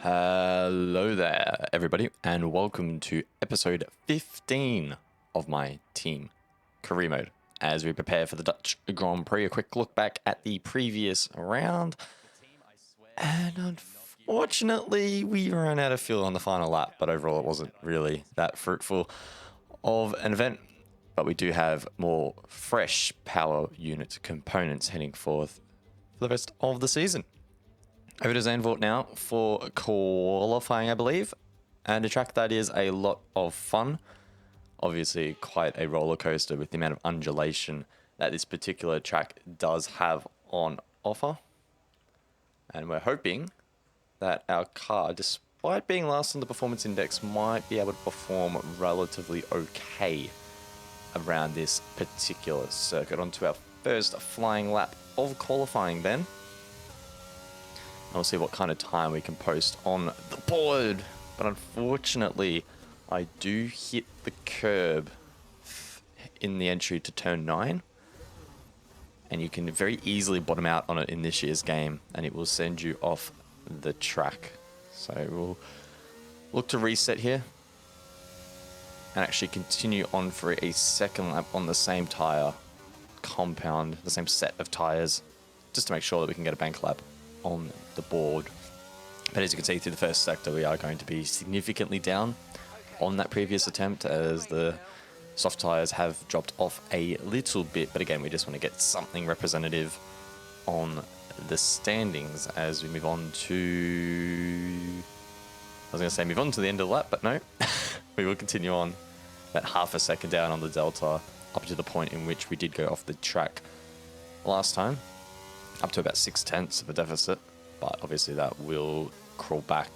Hello there, everybody, and welcome to episode 15 of my team career mode. As we prepare for the Dutch Grand Prix, a quick look back at the previous round. And unfortunately, we ran out of fuel on the final lap, but overall it wasn't really that fruitful of an event. But we do have more fresh power unit components heading forth for the rest of the season. Over to Zandvoort now for qualifying, I believe, and a track that is a lot of fun. Obviously, quite a roller coaster with the amount of undulation that this particular track does have on offer. And we're hoping that our car, despite being last on the performance index, might be able to perform relatively okay around this particular circuit. On to our first flying lap of qualifying then. We'll see what kind of time we can post on the board. But unfortunately, I do hit the curb in the entry to turn 9. And you can very easily bottom out on it in this year's game, and it will send you off the track. So we'll look to reset here and actually continue on for a second lap on the same tire compound, the same set of tires, just to make sure that we can get a bank lap on the board. But as you can see through the first sector, we are going to be significantly down on that previous attempt as the soft tires have dropped off a little bit. But again, we just want to get something representative on the standings as we move on to... I was going to say move on to the end of the lap, but no. We will continue on that half a second down on the delta up to the point in which we did go off the track last time. Up to about 0.6 of a deficit, but obviously that will crawl back.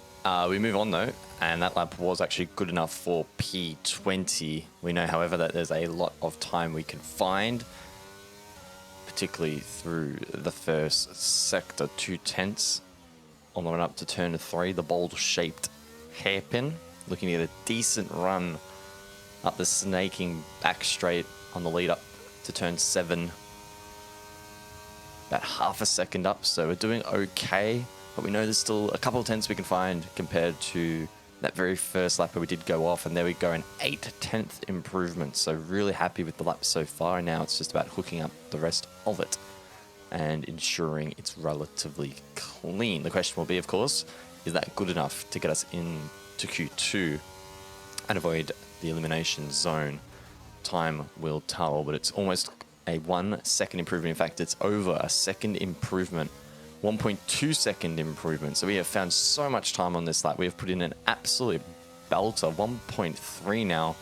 We move on though, and that lap was actually good enough for P20. We know, however, that there's a lot of time we can find, particularly through the first sector, 0.2 on the run up to turn 3, the bowl-shaped hairpin. Looking at a decent run up the snaking back straight on the lead up to turn 7. About half a second up, so we're doing okay, but we know there's still a couple of tenths we can find compared to that very first lap where we did go off, and there we go, an 8/10 improvement. So really happy with the lap so far. Now it's just about hooking up the rest of it and ensuring it's relatively clean. The question will be, of course, is that good enough to get us into Q2 and avoid the elimination zone? Time will tell, but it's almost a 1 second improvement. In fact, it's over a second improvement, 1.2 second improvement. So we have found so much time on this lap. We have put in an absolute belter, 1.3 now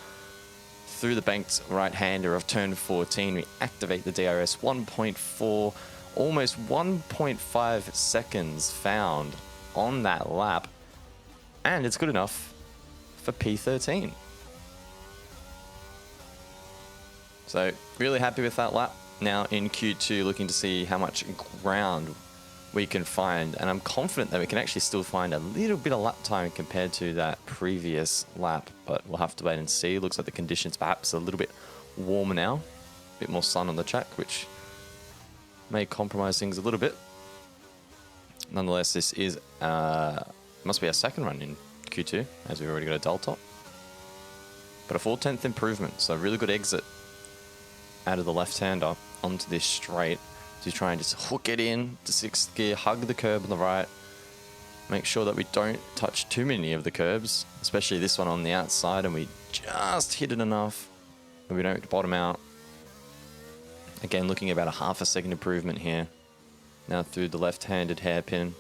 through the banked right-hander of turn 14. We activate the DRS, 1.4, almost 1.5 seconds found on that lap, and it's good enough for P13. So really happy with that lap. Now in Q2, looking to see how much ground we can find. And I'm confident that we can actually still find a little bit of lap time compared to that previous lap. But we'll have to wait and see. Looks like the conditions perhaps a little bit warmer now. A bit more sun on the track, which may compromise things a little bit. Nonetheless, this is must be our second run in Q2, as we've already got a dull top. But a 4/10 improvement, so a really good exit out of the left-hander onto this straight to try and just hook it in to 6th gear, hug the curb on the right, make sure that we don't touch too many of the curbs, especially this one on the outside, and we just hit it enough that we don't bottom out. Again, looking at about a half a second improvement here. Now through the left-handed hairpin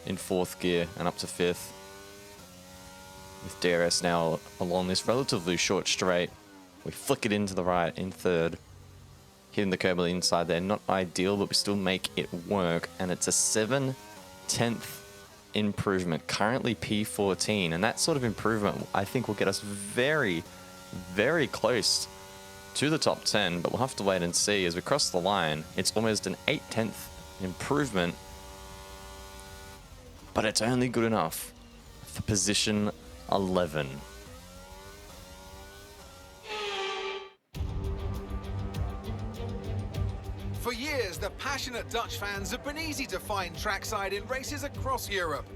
in 4th gear and up to 5th. With DRS now along this relatively short straight. We flick it into the right in 3rd. Hitting the curb on the inside there. Not ideal, but we still make it work. And it's a 7/10 improvement. Currently P14. And that sort of improvement, I think, will get us very, very close to the top 10. But we'll have to wait and see. As we cross the line, it's almost an 8/10 improvement. But it's only good enough for position 11. For years, the passionate Dutch fans have been easy to find trackside in races across Europe.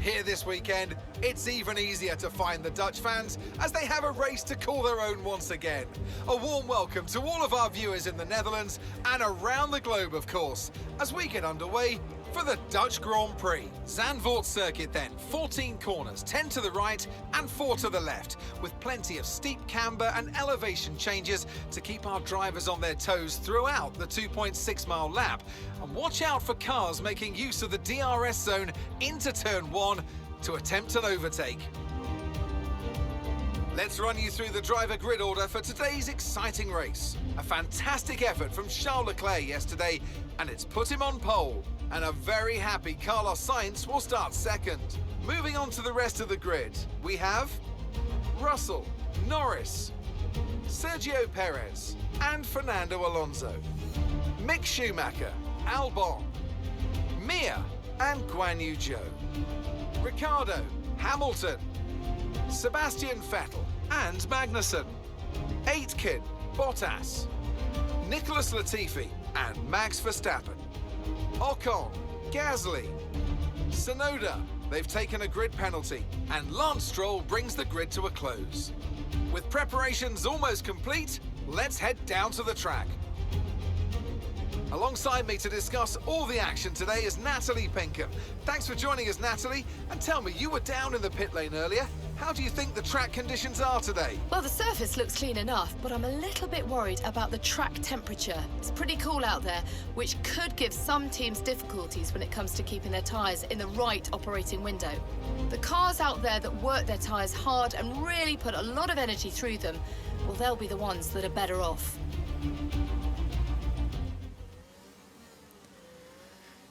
Here this weekend, it's even easier to find the Dutch fans as they have a race to call their own once again. A warm welcome to all of our viewers in the Netherlands and around the globe, of course, as we get underway for the Dutch Grand Prix. Zandvoort circuit then, 14 corners, 10 to the right and 4 to the left, with plenty of steep camber and elevation changes to keep our drivers on their toes throughout the 2.6 mile lap. And watch out for cars making use of the DRS zone into turn 1 to attempt an overtake. Let's run you through the driver grid order for today's exciting race. A fantastic effort from Charles Leclerc yesterday, and it's put him on pole. And a very happy Carlos Sainz will start second. Moving on to the rest of the grid, we have Russell, Norris, Sergio Perez, and Fernando Alonso. Mick Schumacher, Albon, Mia, and Guan Yu Zhou. Ricciardo, Hamilton, Sebastian Vettel, and Magnussen. Aitken, Bottas, Nicholas Latifi, and Max Verstappen. Ocon, Gasly, Tsunoda, they've taken a grid penalty, and Lance Stroll brings the grid to a close. With preparations almost complete, let's head down to the track. Alongside me to discuss all the action today is Natalie Pinkham. Thanks for joining us, Natalie. And tell me, you were down in the pit lane earlier. How do you think the track conditions are today? Well, the surface looks clean enough, but I'm a little bit worried about the track temperature. It's pretty cool out there, which could give some teams difficulties when it comes to keeping their tyres in the right operating window. The cars out there that work their tyres hard and really put a lot of energy through them, well, they'll be the ones that are better off.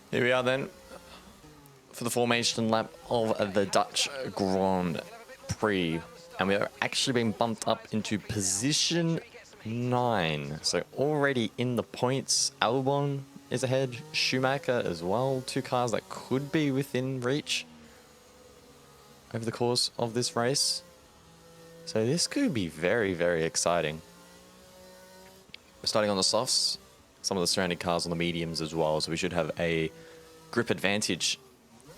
Here we are then for the formation lap of the Dutch Grand Prix, and we are actually being bumped up into position 9, so already in the points. Albon is ahead, Schumacher as well, 2 cars that could be within reach over the course of this race, so this could be very, very exciting. We're starting on the softs, some of the surrounding cars on the mediums as well, so we should have a grip advantage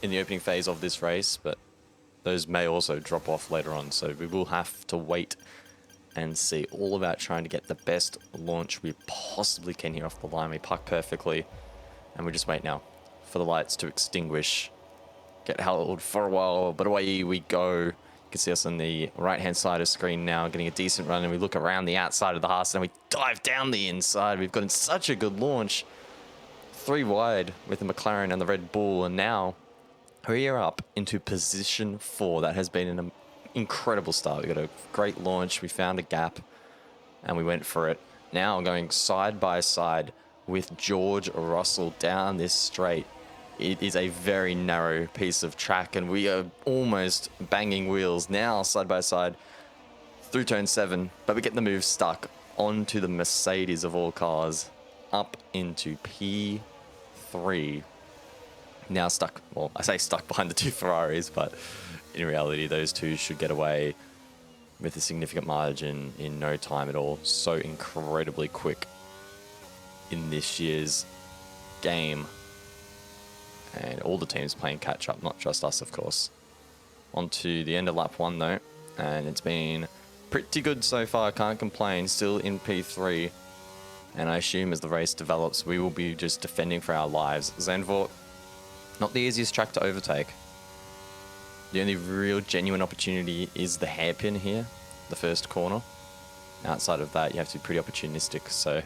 in the opening phase of this race, but those may also drop off later on, so we will have to wait and see. All about trying to get the best launch we possibly can here off the line. We park perfectly, and we just wait now for the lights to extinguish, get held for a while, but away we go. You can see us on the right-hand side of the screen now, getting a decent run, and we look around the outside of the Haas, and we dive down the inside. We've gotten such a good launch. 3 wide with the McLaren and the Red Bull, and now we are up into position 4. That has been an incredible start. We got a great launch, we found a gap, and we went for it. Now going side by side with George Russell down this straight. It is a very narrow piece of track, and we are almost banging wheels now side by side through turn 7, but we get the move stuck onto the Mercedes of all cars, up into P3. Now stuck, well, I say stuck behind the 2 Ferraris, but in reality those 2 should get away with a significant margin in no time at all. So incredibly quick in this year's game. And all the teams playing catch up, not just us, of course. On to the end of lap 1 though, and it's been pretty good so far, can't complain. Still in P3, and I assume as the race develops we will be just defending for our lives. Zandvoort, not the easiest track to overtake. The only real genuine opportunity is the hairpin here, the first corner. Outside of that you have to be pretty opportunistic, so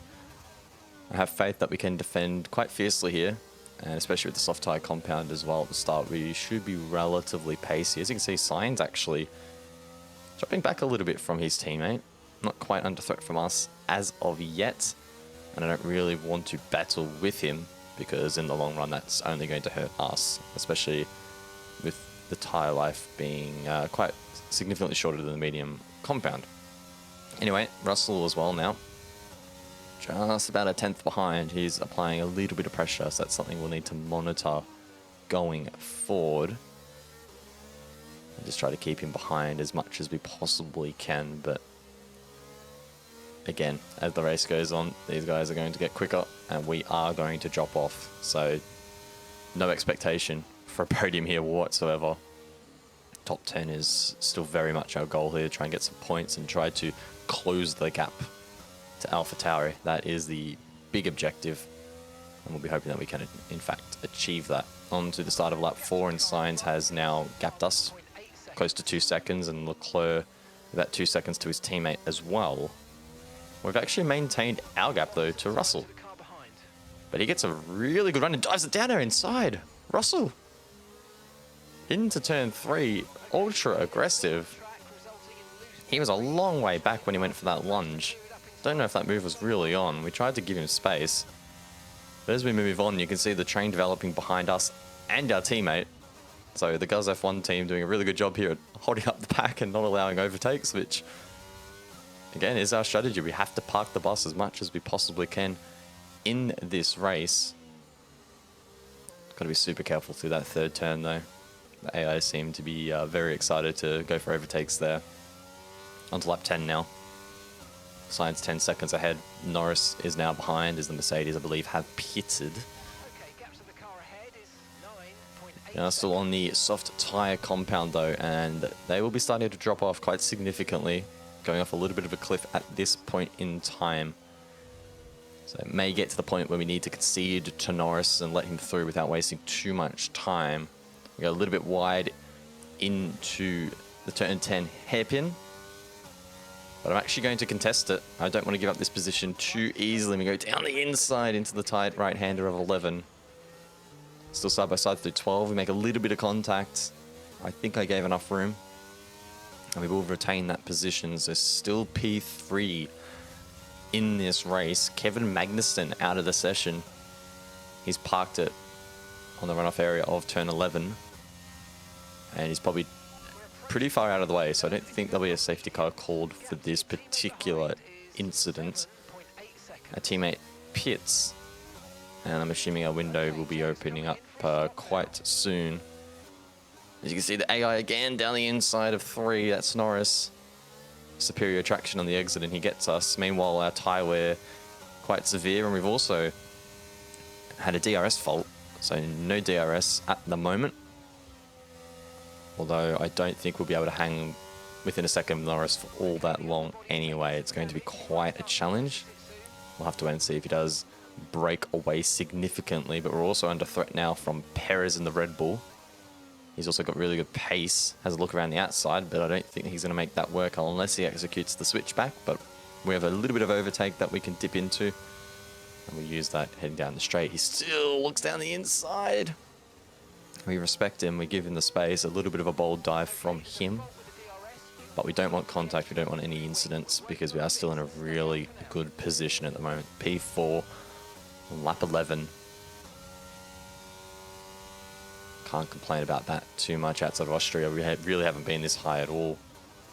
I have faith that we can defend quite fiercely here. And especially with the soft tyre compound as well at the start, we should be relatively pacey. As you can see, Sainz actually dropping back a little bit from his teammate. Not quite under threat from us as of yet. And I don't really want to battle with him, because in the long run that's only going to hurt us, especially with the tyre life being quite significantly shorter than the medium compound. Anyway, Russell as well now. Just about a 10th behind. He's applying a little bit of pressure, so that's something we'll need to monitor going forward. And just try to keep him behind as much as we possibly can, but again, as the race goes on, these guys are going to get quicker and we are going to drop off, so no expectation for a podium here whatsoever. Top 10 is still very much our goal here. Try and get some points and try to close the gap to AlphaTauri. That is the big objective. And we'll be hoping that we can, in fact, achieve that. On to the start of lap 4, and Sainz has now gapped us close to 2 seconds, and Leclerc about 2 seconds to his teammate as well. We've actually maintained our gap, though, to Russell. But he gets a really good run and dives it down there inside. Russell into turn 3, ultra aggressive. He was a long way back when he went for that lunge. Don't know if that move was really on. We tried to give him space. But as we move on, you can see the train developing behind us and our teammate. So the Guz F1 team doing a really good job here at holding up the pack and not allowing overtakes, which, again, is our strategy. We have to park the bus as much as we possibly can in this race. Got to be super careful through that third turn, though. The AI seem to be very excited to go for overtakes there. On to lap 10 now. Sainz 10 seconds ahead. Norris is now behind as the Mercedes, I believe, have pitted. Now still on the soft tyre compound, though, and they will be starting to drop off quite significantly, going off a little bit of a cliff at this point in time. So it may get to the point where we need to concede to Norris and let him through without wasting too much time. We go a little bit wide into the turn 10 hairpin. But I'm actually going to contest it. I don't want to give up this position too easily. We go down the inside into the tight right-hander of 11. Still side by side through 12. We make a little bit of contact. I think I gave enough room. And we will retain that position. So still P3 in this race. Kevin Magnussen out of the session. He's parked it on the runoff area of turn 11. And he's probably pretty far out of the way, so I don't think there'll be a safety car called for this particular incident. Our teammate pits, and I'm assuming our window will be opening up quite soon. As you can see, the AI again down the inside of 3, that's Norris. Superior traction on the exit, and he gets us. Meanwhile, our tyre wear quite severe, and we've also had a DRS fault, so no DRS at the moment. Although I don't think we'll be able to hang within a second of Norris for all that long anyway. It's going to be quite a challenge. We'll have to wait and see if he does break away significantly. But we're also under threat now from Perez in the Red Bull. He's also got really good pace. Has a look around the outside, but I don't think he's going to make that work unless he executes the switchback. But we have a little bit of overtake that we can dip into. And we use that heading down the straight. He still looks down the inside. We respect him, we give him the space, a little bit of a bold dive from him. But we don't want contact, we don't want any incidents because we are still in a really good position at the moment. P4, lap 11. Can't complain about that too much outside of Austria. We really haven't been this high at all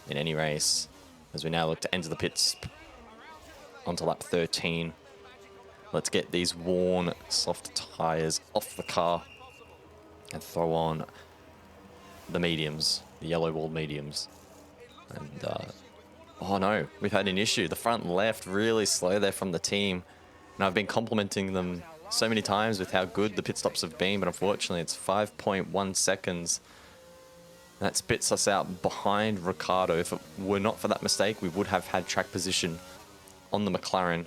in any race. As we now look to enter the pits onto lap 13. Let's get these worn soft tyres off the car and throw on the mediums, the yellow walled mediums. And, oh no, we've had an issue. The front left really slow there from the team. And I've been complimenting them so many times with how good the pit stops have been, but unfortunately it's 5.1 seconds. That spits us out behind Ricciardo. If it were not for that mistake, we would have had track position on the McLaren.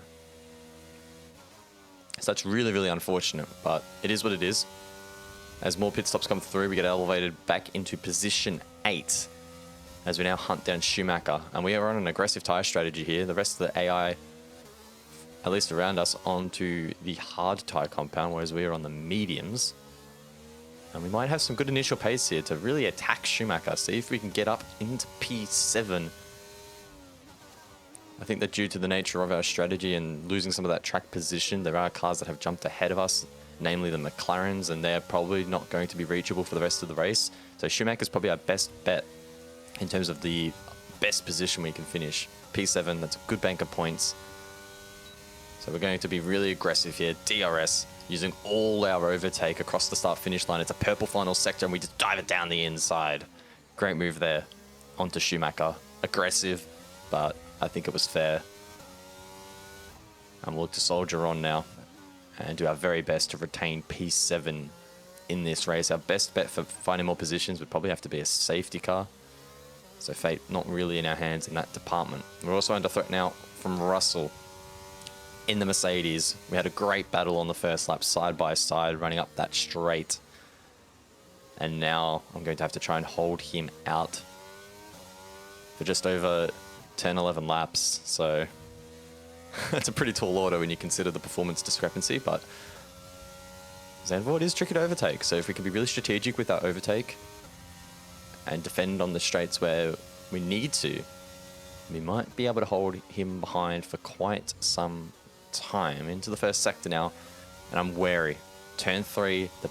So that's really, really unfortunate, but it is what it is. As more pit stops come through, we get elevated back into position 8 as we now hunt down Schumacher. And we are on an aggressive tyre strategy here. The rest of the AI, at least around us, onto the hard tyre compound, whereas we are on the mediums. And we might have some good initial pace here to really attack Schumacher. See if we can get up into P7. I think that due to the nature of our strategy and losing some of that track position, there are cars that have jumped ahead of us, namely the McLarens, and they're probably not going to be reachable for the rest of the race. So Schumacher's probably our best bet in terms of the best position we can finish. P7, that's a good bank of points. So we're going to be really aggressive here. DRS, using all our overtake across the start-finish line. It's a purple final sector, and we just dive it down the inside. Great move there onto Schumacher. Aggressive, but I think it was fair. And we'll look to soldier on now and do our very best to retain P7 in this race. Our best bet for finding more positions would probably have to be a safety car. So fate not really in our hands in that department. We're also under threat now from Russell in the Mercedes. We had a great battle on the first lap, side by side, running up that straight. And now I'm going to have to try and hold him out for just over 10, 11 laps. So that's a pretty tall order when you consider the performance discrepancy, but Zandvoort is tricky to overtake. So if we can be really strategic with our overtake and defend on the straights where we need to, we might be able to hold him behind for quite some time. Into the first sector now, and I'm wary. Turn 3, the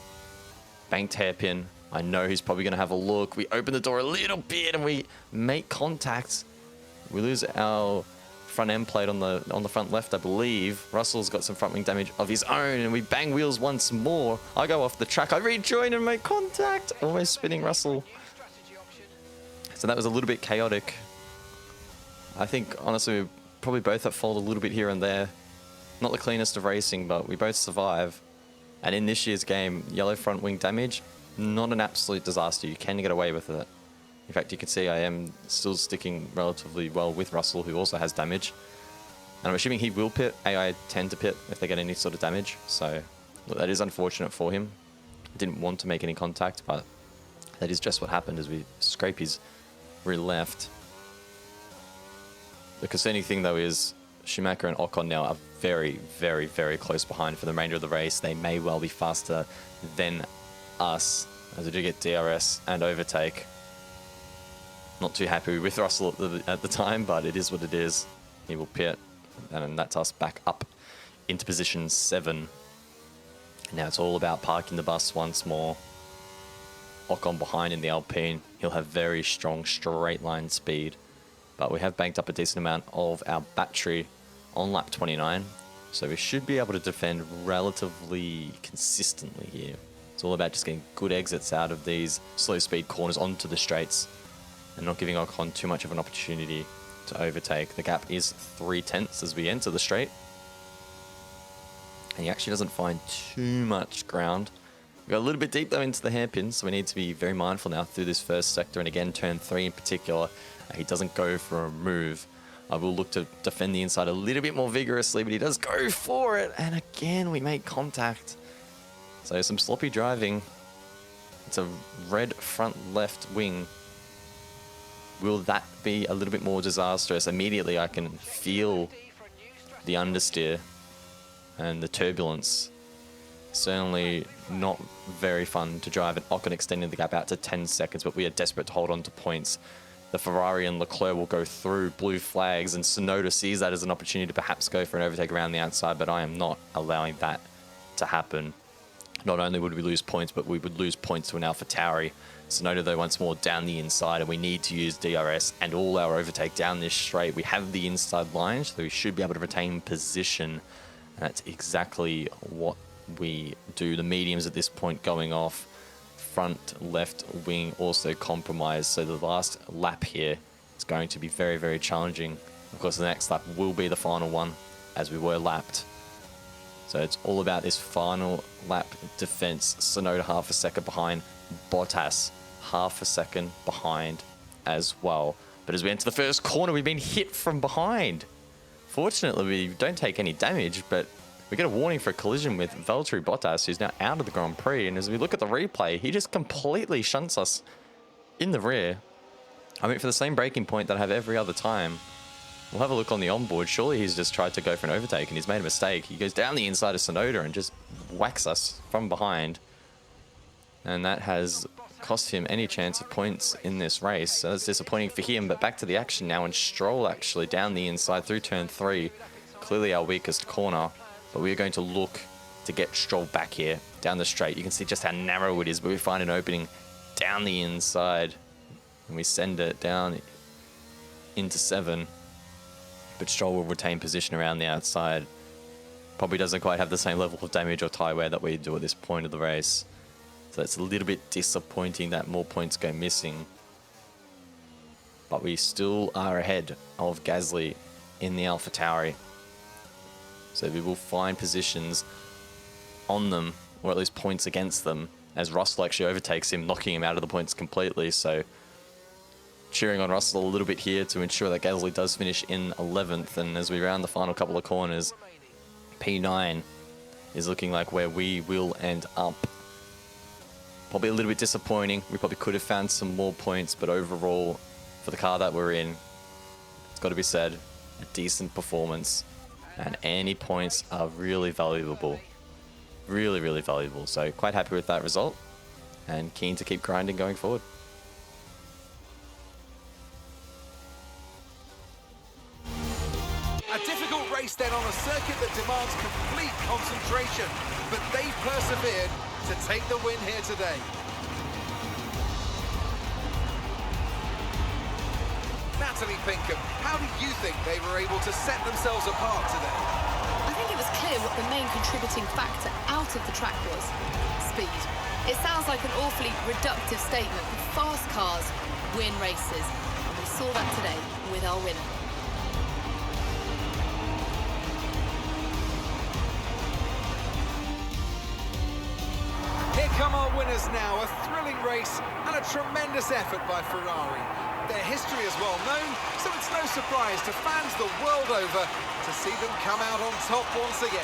banked hairpin. I know he's probably going to have a look. We open the door a little bit and we make contact. We lose our front end plate on the front left, I believe. Russell's got some front wing damage of his own, and we bang wheels once more. I go off the track. I rejoin and make contact, almost spinning Russell. So that was a little bit chaotic. I think, honestly, we're probably both at fault a little bit here and there. Not the cleanest of racing, but we both survive. And in this year's game, yellow front wing damage, not an absolute disaster. You can get away with it. In fact, you can see I am still sticking relatively well with Russell, who also has damage. And I'm assuming he will pit. AI tend to pit if they get any sort of damage. So look, that is unfortunate for him. Didn't want to make any contact, but that is just what happened as we scrape his rear left. The concerning thing, though, is Schumacher and Ocon now are very, very, very close behind for the remainder of the race. They may well be faster than us, as we do get DRS and overtake. Not too happy with Russell at the time, but it is what it is. He will pit, and that's us back up into position 7. Now it's all about parking the bus once more. Ocon behind in the Alpine. He'll have very strong straight line speed, but we have banked up a decent amount of our battery on lap 29, so we should be able to defend relatively consistently here. It's all about just getting good exits out of these slow speed corners onto the straights and not giving Ocon too much of an opportunity to overtake. The gap is 0.3 as we enter the straight, and he actually doesn't find too much ground. We got a little bit deep though into the hairpin, so we need to be very mindful now through this first sector, and again turn 3 in particular. He doesn't go for a move. I will look to defend the inside a little bit more vigorously, but he does go for it. And again, we make contact. So some sloppy driving. It's a red front left wing. Will that be a little bit more disastrous? Immediately, I can feel the understeer and the turbulence. Certainly not very fun to drive. And Ocon extending the gap out to 10 seconds, but we are desperate to hold on to points. The Ferrari and Leclerc will go through blue flags, and Tsunoda sees that as an opportunity to perhaps go for an overtake around the outside, but I am not allowing that to happen. Not only would we lose points, but we would lose points to an AlphaTauri. Tsunoda, though, once more down the inside, and we need to use DRS and all our overtake down this straight. We have the inside line, so we should be able to retain position. And that's exactly what we do. The mediums at this point going off. Front left wing also compromised, so the last lap here is going to be very, very challenging. Of course, the next lap will be the final one, as we were lapped. So it's all about this final lap defense. Tsunoda half a second behind, Bottas half a second behind as well. But as we enter the first corner, we've been hit from behind. Fortunately, we don't take any damage, but we get a warning for a collision with Valtteri Bottas, who's now out of the Grand Prix. And as we look at the replay, he just completely shunts us in the rear. I mean, for the same braking point that I have every other time. We'll have a look on the onboard. Surely he's just tried to go for an overtake and he's made a mistake. He goes down the inside of Tsunoda and just whacks us from behind. And that has cost him any chance of points in this race. So that's disappointing for him. But back to the action now, and Stroll actually down the inside through turn 3. Clearly our weakest corner. But we're going to look to get Stroll back here, down the straight. You can see just how narrow it is, but we find an opening down the inside. And we send it down into 7. But Stroll will retain position around the outside. Probably doesn't quite have the same level of damage or tyre wear that we do at this point of the race. So it's a little bit disappointing that more points go missing. But we still are ahead of Gasly in the AlphaTauri. So we will find positions on them, or at least points against them, as Russell actually overtakes him, knocking him out of the points completely. So cheering on Russell a little bit here to ensure that Gasly does finish in 11th. And as we round the final couple of corners, P9 is looking like where we will end up. Probably a little bit disappointing. We probably could have found some more points, but overall, for the car that we're in, it's got to be said, a decent performance. And any points are really valuable. Really, really valuable. So quite happy with that result and keen to keep grinding going forward. A difficult race then on a circuit that demands complete concentration, but they persevered to take the win here today. Natalie Pinkham, how do you think they were able to set themselves apart today? I think it was clear what the main contributing factor out of the track was: speed. It sounds like an awfully reductive statement, but fast cars win races, and we saw that today with our winner. Here come our winners now, a thrilling race and a tremendous effort by Ferrari. Their history is well known, so it's no surprise to fans the world over to see them come out on top once again.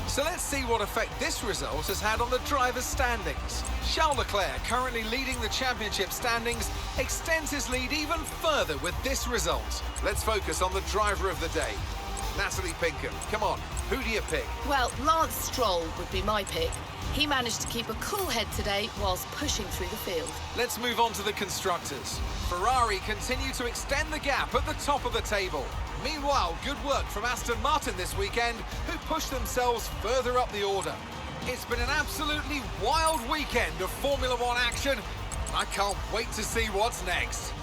So let's see what effect this result has had on the drivers' standings. Charles Leclerc, currently leading the championship standings, extends his lead even further with this result. Let's focus on the driver of the day. Natalie Pinkham, come on, who do you pick? Well, Lance Stroll would be my pick. He managed to keep a cool head today whilst pushing through the field. Let's move on to the constructors. Ferrari continue to extend the gap at the top of the table. Meanwhile, good work from Aston Martin this weekend, who pushed themselves further up the order. It's been an absolutely wild weekend of Formula One action. I can't wait to see what's next.